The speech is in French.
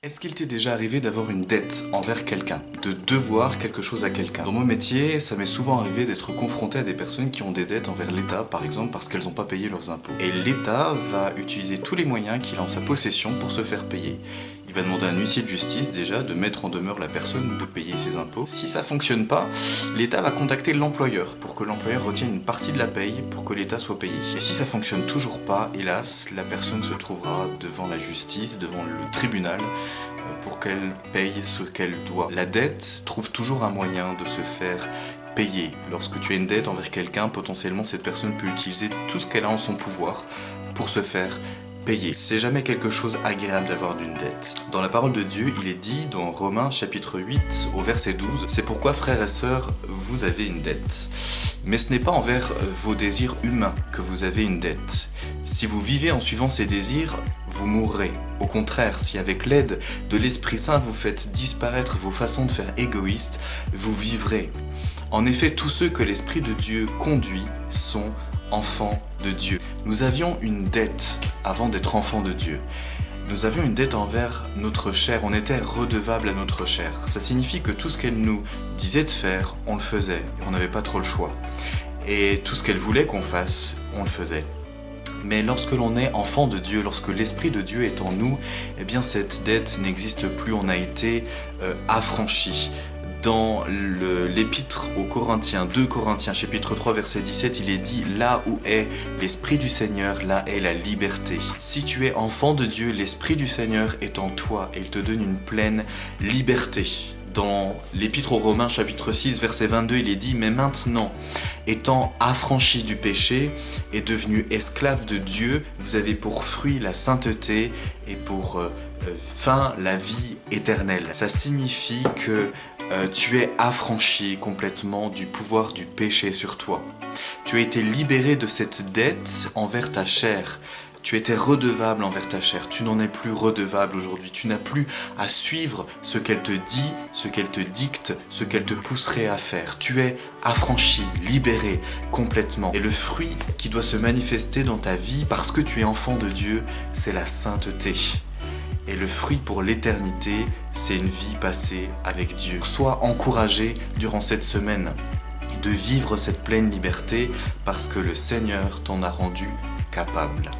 Est-ce qu'il t'est déjà arrivé d'avoir une dette envers quelqu'un, de devoir quelque chose à quelqu'un? Dans mon métier, ça m'est souvent arrivé d'être confronté à des personnes qui ont des dettes envers l'État, par exemple parce qu'elles n'ont pas payé leurs impôts. Et l'État va utiliser tous les moyens qu'il a en sa possession pour se faire payer. Il va demander à un huissier de justice déjà de mettre en demeure la personne de payer ses impôts. Si ça fonctionne pas, l'État va contacter l'employeur pour que l'employeur retienne une partie de la paye pour que l'État soit payé. Et si ça fonctionne toujours pas, hélas, la personne se trouvera devant la justice, devant le tribunal, pour qu'elle paye ce qu'elle doit. La dette trouve toujours un moyen de se faire payer. Lorsque tu as une dette envers quelqu'un, potentiellement cette personne peut utiliser tout ce qu'elle a en son pouvoir pour se faire payer. C'est jamais quelque chose agréable d'avoir d'une dette. Dans la parole de Dieu, il est dit dans Romains chapitre 8 au verset 12, « C'est pourquoi frères et sœurs, vous avez une dette. Mais ce n'est pas envers vos désirs humains que vous avez une dette. Si vous vivez en suivant ces désirs, vous mourrez. Au contraire, si avec l'aide de l'Esprit Saint vous faites disparaître vos façons de faire égoïstes, vous vivrez. En effet, tous ceux que l'Esprit de Dieu conduit sont enfants de Dieu. » Nous avions une dette avant d'être enfants de Dieu. Nous avions une dette envers notre chair, on était redevable à notre chair. Ça signifie que tout ce qu'elle nous disait de faire, on le faisait, et on n'avait pas trop le choix. Et tout ce qu'elle voulait qu'on fasse, on le faisait. Mais lorsque l'on est enfant de Dieu, lorsque l'Esprit de Dieu est en nous, eh bien cette dette n'existe plus, on a été affranchi. Dans l'épître aux Corinthiens, 2 Corinthiens, chapitre 3, verset 17, il est dit « Là où est l'Esprit du Seigneur, là est la liberté. » Si tu es enfant de Dieu, l'Esprit du Seigneur est en toi et il te donne une pleine liberté. Dans l'épître aux Romains, chapitre 6, verset 22, il est dit « Mais maintenant, étant affranchis du péché et devenus esclaves de Dieu, vous avez pour fruit la sainteté et pour fin la vie éternelle. » Ça signifie que tu es affranchi complètement du pouvoir du péché sur toi. Tu as été libéré de cette dette envers ta chair. Tu étais redevable envers ta chair. Tu n'en es plus redevable aujourd'hui. Tu n'as plus à suivre ce qu'elle te dit, ce qu'elle te dicte, ce qu'elle te pousserait à faire. Tu es affranchi, libéré complètement. Et le fruit qui doit se manifester dans ta vie parce que tu es enfant de Dieu, c'est la sainteté. Et le fruit pour l'éternité, c'est une vie passée avec Dieu. Sois encouragé durant cette semaine de vivre cette pleine liberté parce que le Seigneur t'en a rendu capable.